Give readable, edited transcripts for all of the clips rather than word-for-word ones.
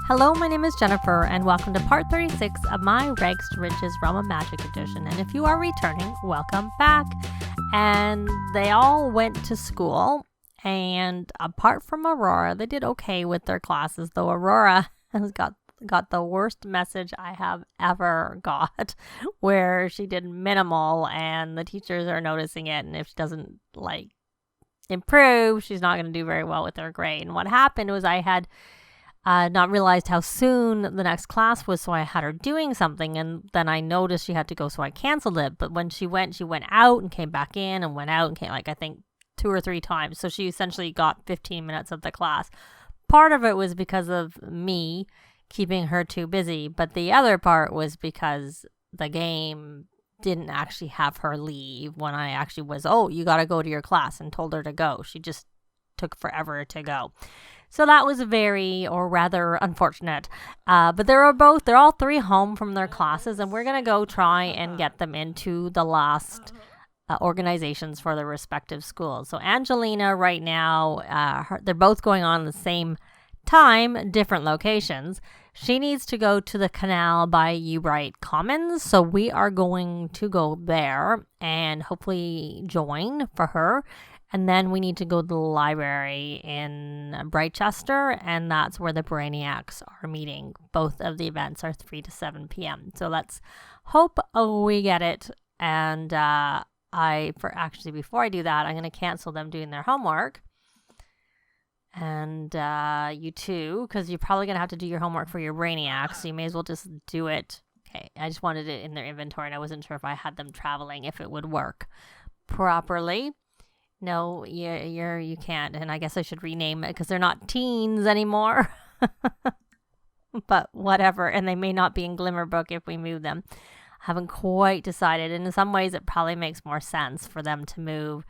Hello, my name is Jennifer, and welcome to part 36 of my Rags to Riches Realm of Magic edition. And if you are returning, welcome back. And they all went to school, and apart from Aurora, they did okay with their classes, though Aurora has got the worst message I have ever got, where she did minimal, and the teachers are noticing it, and if she doesn't, improve, she's not going to do very well with her grade. And what happened was I had not realized how soon the next class was, so I had her doing something, and then I noticed she had to go, so I canceled it. But when she went out and came back in and went out and came, I think 2 or 3 times. So she essentially got 15 minutes of the class. Part of it was because of me keeping her too busy, but the other part was because the game didn't actually have her leave when I actually was, you got to go to your class, and told her to go. She just took forever to go. So that was rather unfortunate. But they're all 3 home from their classes, and we're going to go try and get them into the last organizations for their respective schools. So Angelina right now, they're both going on the same time, different locations. She needs to go to the canal by Ubright Commons, so we are going to go there and hopefully join for her. And then we need to go to the library in Brightchester, and that's where the Brainiacs are meeting. Both of the events are 3 to 7 p.m. So let's hope we get it. And before I do that, I'm going to cancel them doing their homework. And you too, because you're probably going to have to do your homework for your Brainiacs, so you may as well just do it. Okay, I just wanted it in their inventory, and I wasn't sure if I had them traveling, if it would work properly. No, you can't, and I guess I should rename it because they're not teens anymore. But whatever, and they may not be in Glimmerbook if we move them. I haven't quite decided, and in some ways it probably makes more sense for them to move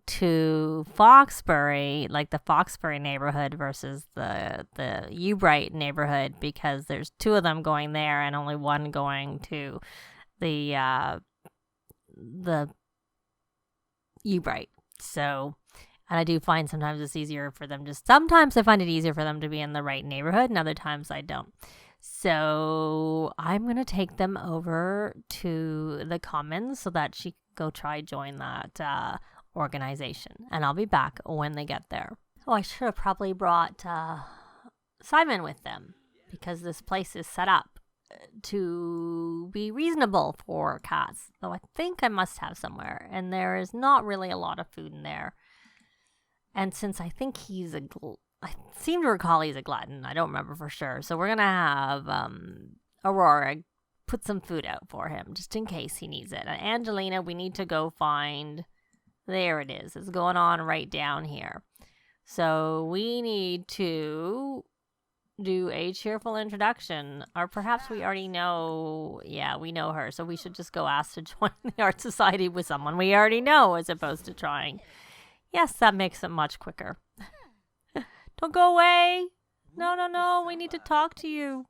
to Foxbury, like the Foxbury neighborhood versus the Ubright neighborhood, because there's 2 of them going there and only one going to the Ubright. So, and I do find sometimes it's easier for them sometimes I find it easier for them to be in the right neighborhood, and other times I don't. So I'm going to take them over to the Commons so that she can go try join that organization, and I'll be back when they get there. Oh, I should have probably brought Simon with them, because this place is set up to be reasonable for cats, though I think I must have somewhere, and there is not really a lot of food in there. And since I think I seem to recall he's a glutton, I don't remember for sure, so we're gonna have Aurora put some food out for him just in case he needs it. And Angelina, we need to go find, there it is, it's going on right down here. So we need to do a cheerful introduction, or perhaps we already know, we know her, so we should just go ask to join the art society with someone we already know, as opposed to trying. Yes, that makes it much quicker. Don't go away. No, we need to talk to you.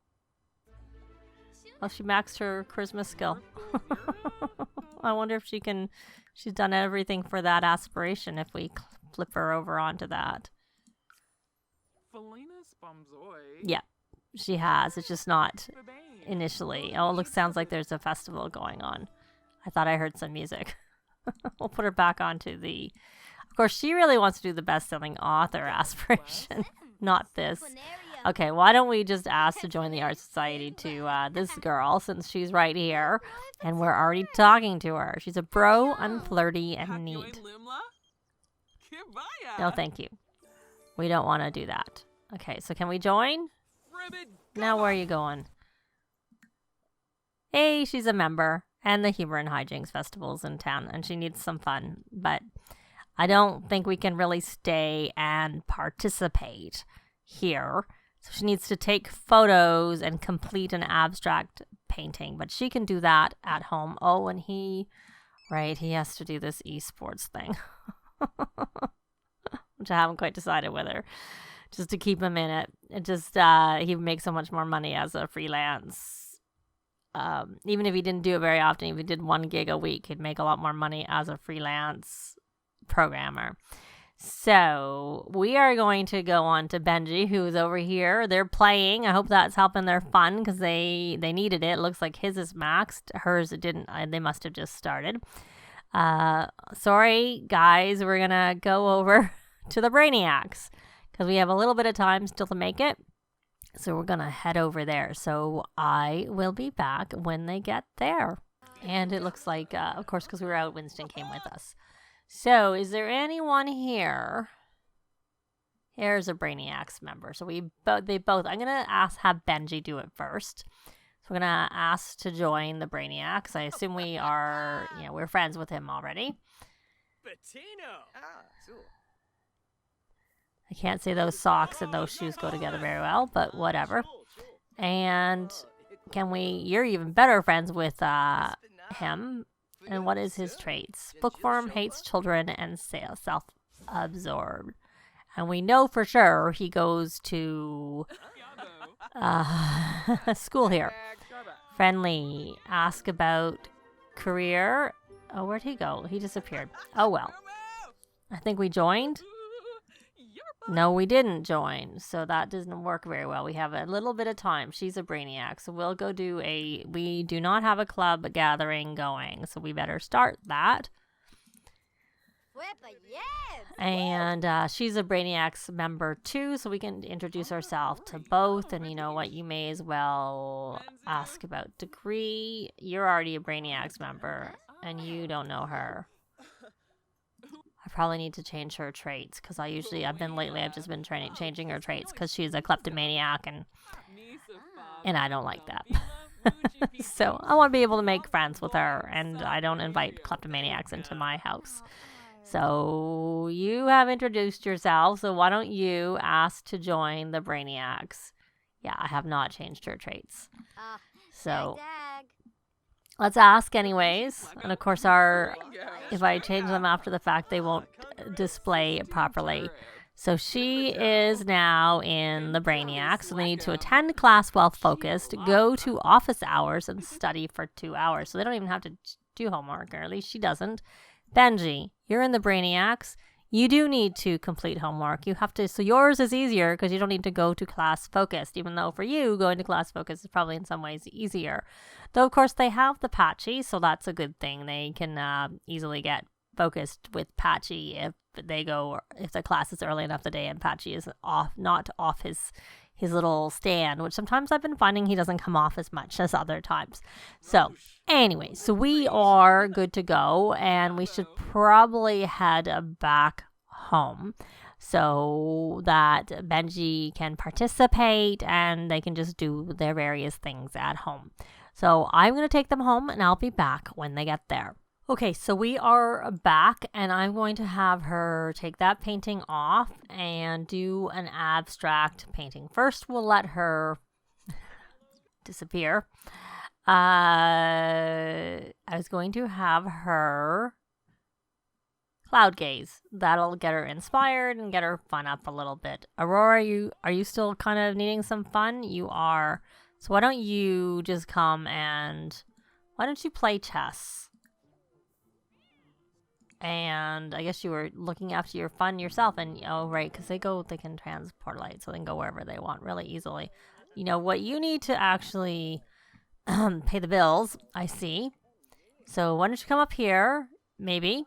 Oh, she maxed her charisma skill. I wonder if she's done everything for that aspiration if we flip her over onto that. Yeah, she has. It's just not initially. Oh, sounds like there's a festival going on. I thought I heard some music. We'll put her back onto the... Of course, she really wants to do the best-selling author aspiration, not this. Okay, why don't we just ask to join the art society to this girl, since she's right here, and we're already talking to her. She's a bro, unflirty, and neat. No, thank you. We don't want to do that. Okay, so can we join? Now where are you going? Hey, she's a member, and the Humor and Hijinks Festival's in town, and she needs some fun, but I don't think we can really stay and participate here. So she needs to take photos and complete an abstract painting, but she can do that at home. Oh, and he has to do this esports thing, which I haven't quite decided whether, just to keep him in it. It just, he would make so much more money as a freelance. Even if he didn't do it very often, if he did 1 gig a week, he'd make a lot more money as a freelance programmer. So we are going to go on to Benji, who's over here. They're playing. I hope that's helping their fun because they needed it. It looks like his is maxed. Hers didn't. They must have just started. Sorry, guys. We're going to go over to the Brainiacs because we have a little bit of time still to make it. So we're going to head over there. So I will be back when they get there. And it looks like, of course, because we were out, Winston came with us. So, is there anyone here? Here's a Brainiacs member. So I'm gonna have Benji do it first. So we're gonna ask to join the Brainiacs. I assume we're friends with him already. I can't say those socks and those shoes go together very well, but whatever. And you're even better friends with him. And what is his traits? Bookworm, hates children, and self-absorbed. And we know for sure he goes to school here. Friendly. Ask about career. Oh, where'd he go? He disappeared. Oh, well. I think we joined. No, we didn't join, so that doesn't work very well. We have a little bit of time. She's a Brainiac, so we'll go we do not have a club gathering going, so we better start that. And she's a Brainiacs member too, so we can introduce ourselves to both, and you know what, you may as well ask about degree. You're already a Brainiacs member, and you don't know her. I probably need to change her traits because I've just been changing her traits because she's a kleptomaniac and I don't like that. So I want to be able to make friends with her, and I don't invite kleptomaniacs into my house. So you have introduced yourself, so why don't you ask to join the Brainiacs? Yeah, I have not changed her traits. So let's ask anyways. And of course, if I change them after the fact, they won't display properly. So she is now in the Brainiacs. So they need to attend class while focused, go to office hours, and study for 2 hours. So they don't even have to do homework, or at least she doesn't. Benji, you're in the Brainiacs. You do need to complete homework. You have to, so yours is easier because you don't need to go to class focused, even though for you, going to class focused is probably in some ways easier. Though, of course, they have the Patchy, so that's a good thing. They can easily get focused with Patchy if the class is early enough the day and Patchy is not off his little stand, which sometimes I've been finding he doesn't come off as much as other times. So anyway, so we are good to go, and we should probably head back home so that Benji can participate and they can just do their various things at home. So I'm going to take them home, and I'll be back when they get there. Okay, so we are back, and I'm going to have her take that painting off and do an abstract painting. First, we'll let her disappear. I was going to have her cloud gaze. That'll get her inspired and get her fun up a little bit. Aurora, are you still kind of needing some fun? You are. So why don't you just come and why don't you play chess? And I guess you were looking after your fun yourself, and right, because they can transport light, so they can go wherever they want really easily. You know what, you need to actually pay the bills, I see. So why don't you come up here, maybe,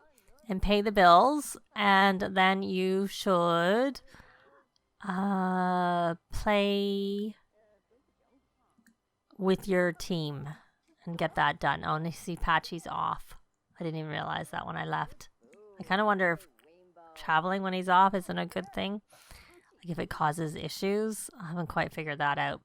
and pay the bills, and then you should play with your team and get that done. Oh, and I see Patchy's off. I didn't even realize that when I left. I kind of wonder if traveling when he's off isn't a good thing. Like if it causes issues. I haven't quite figured that out.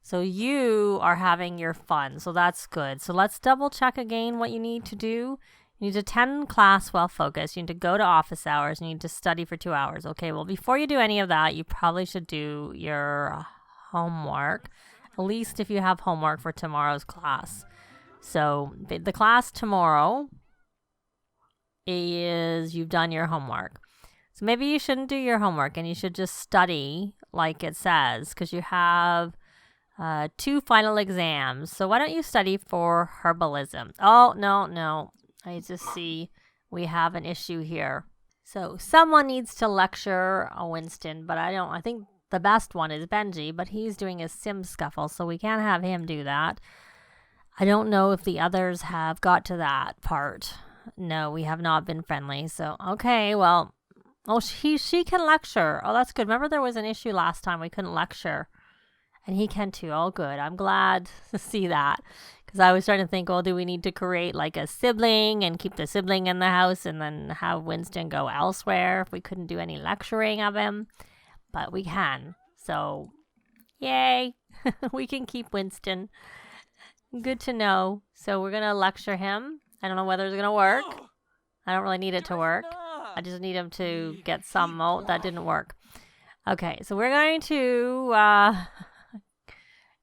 So you are having your fun. So that's good. So let's double check again what you need to do. You need to attend class while focused. You need to go to office hours. You need to study for 2 hours. Okay, well, before you do any of that, you probably should do your homework. At least if you have homework for tomorrow's class. So the class tomorrow is you've done your homework. So maybe you shouldn't do your homework and you should just study like it says, because you have 2 final exams. So why don't you study for herbalism? Oh, no. I just see we have an issue here. So someone needs to lecture Winston, but I think the best one is Benji, but he's doing a sim scuffle, so we can't have him do that. I don't know if the others have got to that part. No, we have not been friendly. So, okay, well, oh, she can lecture. Oh, that's good. Remember there was an issue last time we couldn't lecture. And he can too. Oh, good. I'm glad to see that. Because I was trying to think, well, do we need to create like a sibling and keep the sibling in the house and then have Winston go elsewhere if we couldn't do any lecturing of him? But we can. So, yay. We can keep Winston. Good to know. So we're going to lecture him. I don't know whether it's going to work. I don't really need it to work. I just need him to get some. Oh, that didn't work. Okay, so we're going to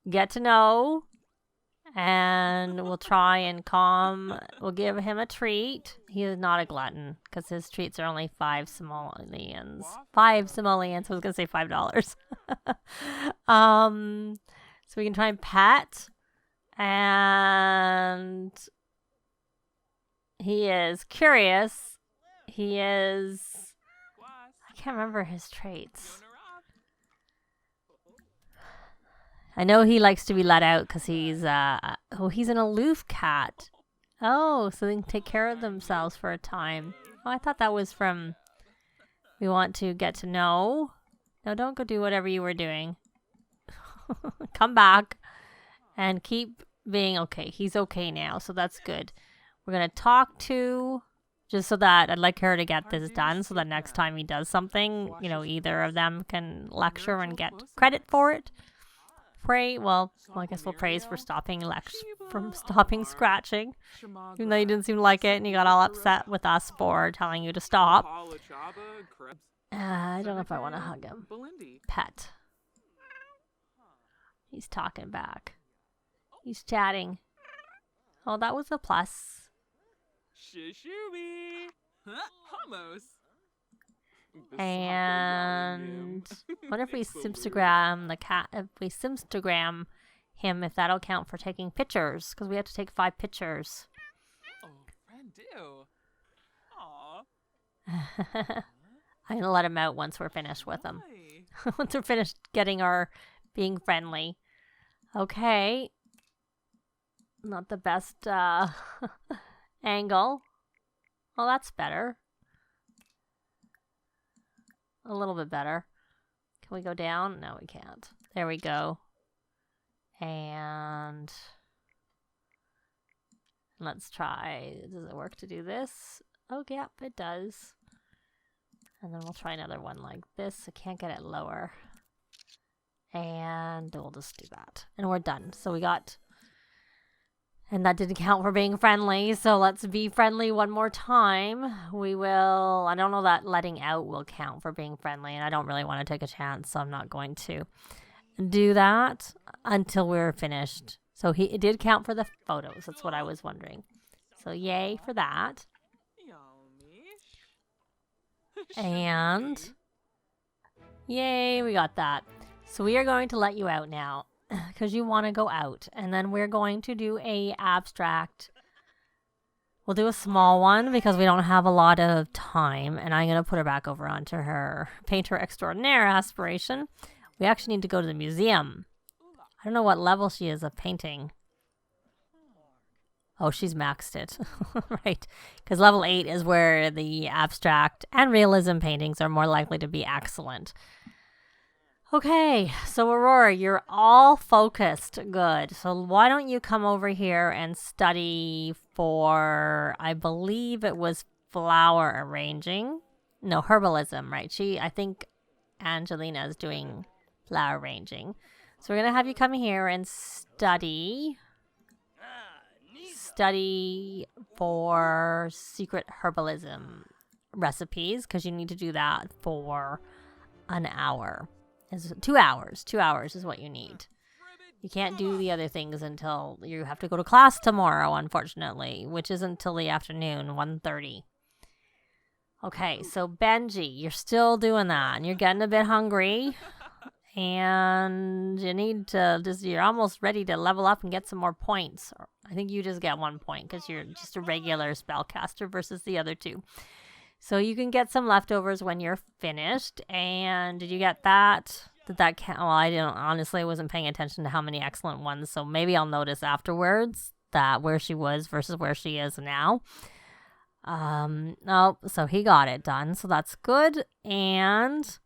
get to know. And we'll try and we'll give him a treat. He is not a glutton because his treats are only 5 simoleons. 5 simoleons. I was going to say $5. So we can try and pet. And he is curious. He is... I can't remember his traits. I know he likes to be let out because he's an aloof cat. Oh, so they can take care of themselves for a time. Oh, I thought that was from we want to get to know. No, don't go do whatever you were doing. Come back and keep being okay. He's okay now, so that's good. We're going to talk to, just so that I'd like her to get this done so that next time he does something, you know, either of them can lecture and get credit for it. Well, I guess we'll praise for stopping scratching. Even though you didn't seem to like it and you got all upset with us for telling you to stop. I don't know if I want to hug him. Pet. He's talking back. He's chatting. Oh, that was a plus. And what if we Simstagram the cat? If we Simstagram him, if that'll count for taking pictures, because we have to take 5 pictures. I'm gonna let him out once we're finished with him. Once we're finished getting our being friendly. Okay. Not the best angle. Well, that's better. A little bit better. Can we go down? No, we can't. There we go. And let's try. Does it work to do this? Oh, yep, it does. And then we'll try another one like this. I can't get it lower. And we'll just do that. And we're done. So we got... And that didn't count for being friendly, so let's be friendly one more time. We will... I don't know that letting out will count for being friendly, and I don't really want to take a chance, so I'm not going to do that until we're finished. So it did count for the photos. That's what I was wondering. So yay for that. And yay, we got that. So we are going to let you out now. Because you want to go out. And then we're going to do a abstract. We'll do a small one because we don't have a lot of time. And I'm going to put her back over onto her painter extraordinaire aspiration. We actually need to go to the museum. I don't know what level she is of painting. Oh, she's maxed it. Right. Because level 8 is where the abstract and realism paintings are more likely to be excellent. Okay, so Aurora, you're all focused. Good. So why don't you come over here and study for, I believe it was flower arranging. No, herbalism, right? I think Angelina is doing flower arranging. So we're going to have you come here and study for secret herbalism recipes, because you need to do that for an hour. 2 hours. 2 hours is what you need. You can't do the other things until you have to go to class tomorrow, unfortunately, which is until the afternoon, 1:30. Okay, so Benji, you're still doing that, and you're getting a bit hungry, and you need to you're almost ready to level up and get some more points. I think you just get 1 point because you're just a regular spellcaster versus the other 2. So you can get some leftovers when you're finished. And did you get that? Did that count? Well, I didn't. Honestly, I wasn't paying attention to how many excellent ones. So maybe I'll notice afterwards that where she was versus where she is now. No, so he got it done. So that's good. And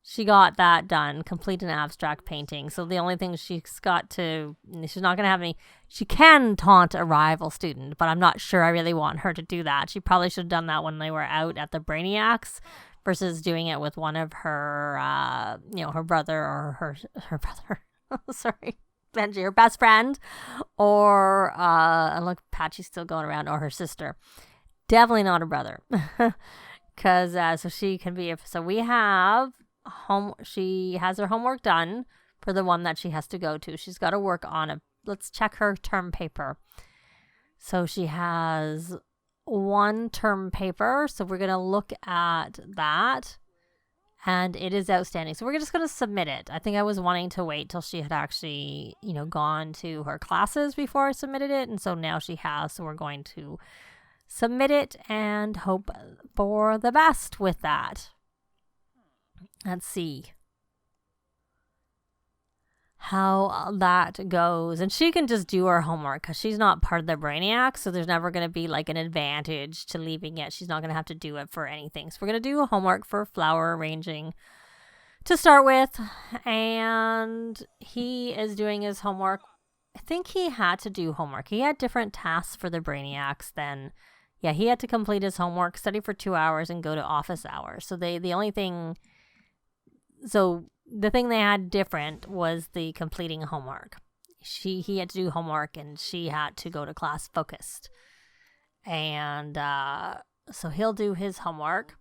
she got that done. Complete an abstract painting. So the only thing she's not going to have any. She can taunt a rival student, but I'm not sure I really want her to do that. She probably should have done that when they were out at the Brainiacs versus doing it with one of her, her brother or her brother. Sorry, Benji, her best friend, or and look, Patchy's still going around, or her sister. Definitely not her brother, because so she can be. So we have She has her homework done for the one that she has to go to. She's got to work on let's check her term paper. So she has one term paper. So we're going to look at that. And it is outstanding. So we're just going to submit it. I think I was wanting to wait till she had actually, gone to her classes before I submitted it. And so now she has. So we're going to submit it and hope for the best with that. Let's see how that goes. And she can just do her homework because she's not part of the Brainiacs. So there's never going to be like an advantage to leaving it. She's not going to have to do it for anything. So we're going to do a homework for flower arranging to start with. And he is doing his homework. I think he had to do homework. He had different tasks for the Brainiacs than, he had to complete his homework, study for 2 hours, and go to office hours. So the thing they had different was the completing homework. He had to do homework and she had to go to class focused. And so he'll do his homework,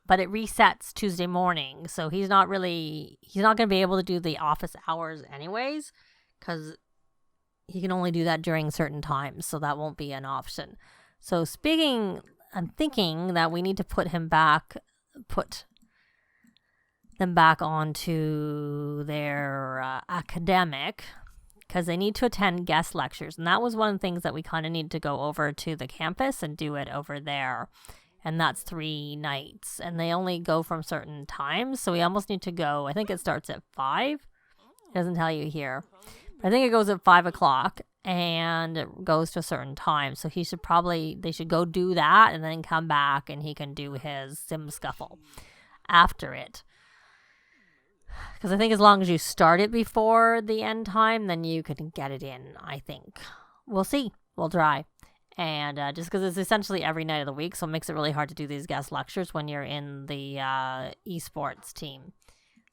but it resets Tuesday morning. So he's not going to be able to do the office hours anyways, because he can only do that during certain times. So that won't be an option. So I'm thinking that we need to put them back onto their academic, because they need to attend guest lectures. And that was one of the things that we kind of need to go over to the campus and do it over there. And that's 3 nights. And they only go from certain times. So we almost need to go, I think it starts at 5. It doesn't tell you here. But I think it goes at 5 o'clock and it goes to a certain time. So they should go do that and then come back and he can do his sim scuffle after it. Because I think as long as you start it before the end time, then you can get it in, I think. We'll see. We'll try. And just because it's essentially every night of the week, so it makes it really hard to do these guest lectures when you're in the esports team.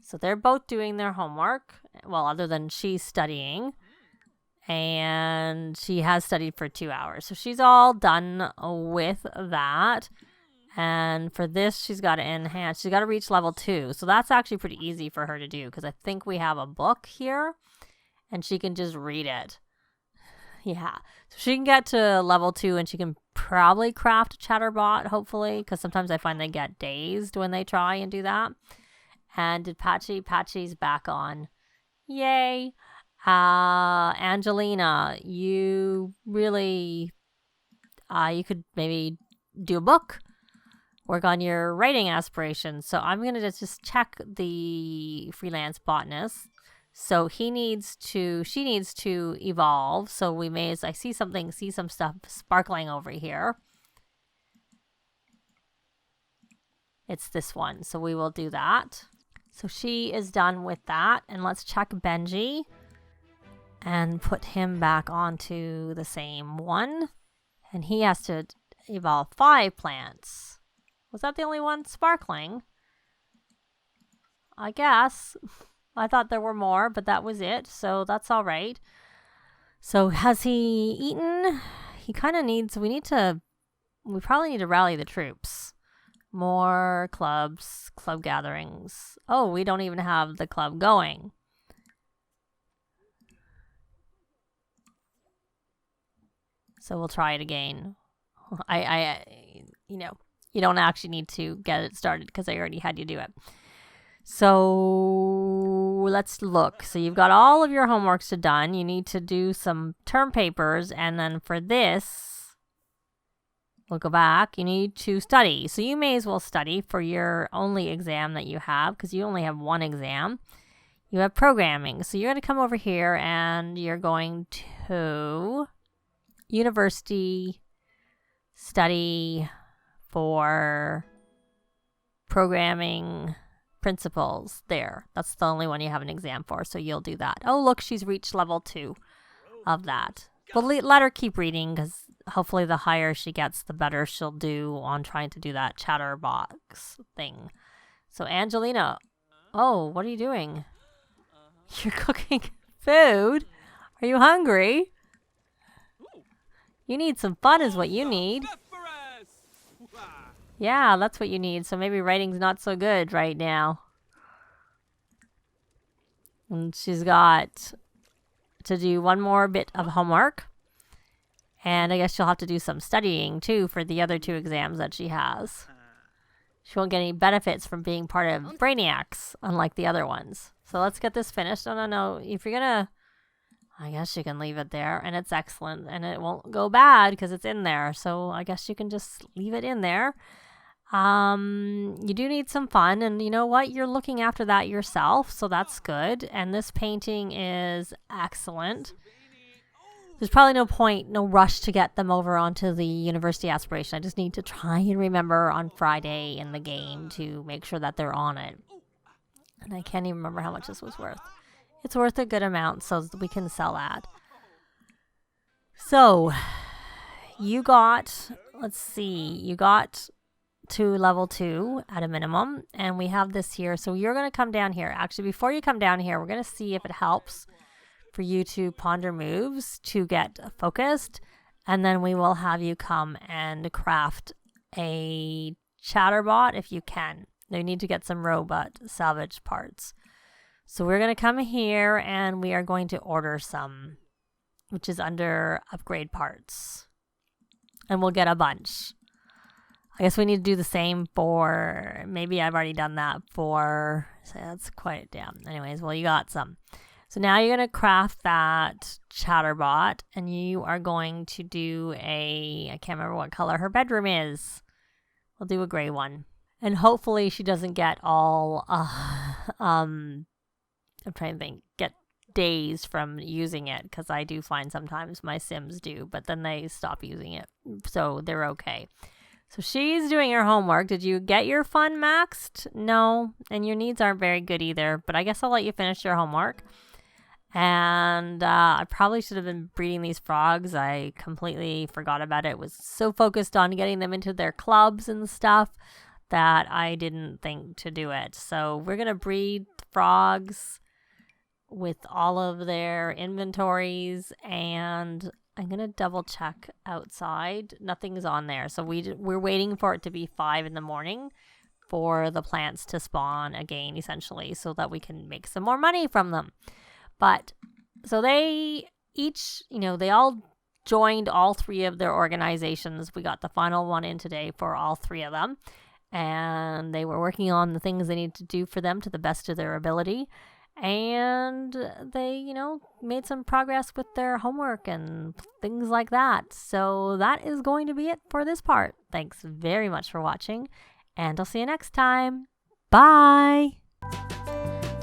So they're both doing their homework. Well, other than she's studying. And she has studied for 2 hours. So she's all done with that. And for this, she's got to enhance. She's got to reach level 2. So that's actually pretty easy for her to do because I think we have a book here and she can just read it. Yeah. So she can get to level 2 and she can probably craft a chatterbot, hopefully, because sometimes I find they get dazed when they try and do that. And did Patchy's back on. Yay. Angelina, you really, you could maybe do a book. Work on your writing aspirations. So I'm going to just check the freelance botanist. So she needs to evolve. So I see some stuff sparkling over here. It's this one. So we will do that. So she is done with that. And let's check Benji and put him back onto the same one. And he has to evolve 5 plants. Was that the only one sparkling? I guess. I thought there were more, but that was it. So that's all right. So has he eaten? He kind of needs... We probably need to rally the troops. More clubs, club gatherings. Oh, we don't even have the club going. So we'll try it again. You don't actually need to get it started because I already had you do it. So let's look. So you've got all of your homeworks done. You need to do some term papers. And then for this, we'll go back. You need to study. So you may as well study for your only exam that you have, because you only have one exam. You have programming. So you're going to come over here and you're going to university study for programming principles. There. That's the only one you have an exam for. So you'll do that. Oh, look, she's reached level 2 of that. But let her keep reading, because hopefully the higher she gets, the better she'll do on trying to do that chatterbox thing. So Angelina, oh, what are you doing? You're cooking food? Are you hungry? You need some fun is what you need. Yeah, that's what you need. So maybe writing's not so good right now. And she's got to do one more bit of homework. And I guess she'll have to do some studying too for the other 2 exams that she has. She won't get any benefits from being part of Brainiacs, unlike the other ones. So let's get this finished. No. If you're gonna, I guess you can leave it there, and it's excellent, and it won't go bad because it's in there. So I guess you can just leave it in there. You do need some fun, and you know what? You're looking after that yourself, so that's good. And this painting is excellent. There's probably no rush to get them over onto the university aspiration. I just need to try and remember on Friday in the game to make sure that they're on it. And I can't even remember how much this was worth. It's worth a good amount, so that we can sell that. So, you got, let's see, you got to level 2 at a minimum, and we have this here. So you're going to come down here. Actually, before you come down here, we're going to see if it helps for you to ponder moves to get focused, and then we will have you come and craft a chatterbot if you can. You need to get some robot salvage parts. So we're going to come here and we are going to order some, which is under upgrade parts, and we'll get a bunch. I guess we need to do the same for, maybe I've already done that for, so that's quite down. Anyways, well, you got some. So now you're going to craft that chatterbot, and you are going to do I can't remember what color her bedroom is. We'll do a gray one. And hopefully she doesn't get all, I'm trying to think, get days from using it, because I do find sometimes my Sims do, but then they stop using it. So they're okay. So she's doing her homework. Did you get your fun maxed? No. And your needs aren't very good either, but I guess I'll let you finish your homework. And I probably should have been breeding these frogs. I completely forgot about it. Was so focused on getting them into their clubs and stuff that I didn't think to do it. So we're going to breed frogs with all of their inventories, and I'm going to double check outside. Nothing's on there. So we're waiting for it to be 5 in the morning for the plants to spawn again, essentially, so that we can make some more money from them. But so they each, they all joined all 3 of their organizations. We got the final one in today for all 3 of them. And they were working on the things they need to do for them to the best of their ability. And they, made some progress with their homework and things like that. So that is going to be it for this part. Thanks very much for watching, and I'll see you next time. Bye!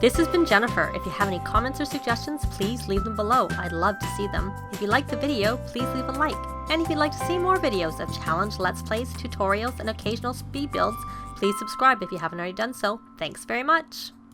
This has been Jennifer. If you have any comments or suggestions, please leave them below. I'd love to see them. If you liked the video, please leave a like. And if you'd like to see more videos of challenge, let's plays, tutorials, and occasional speed builds, please subscribe if you haven't already done so. Thanks very much.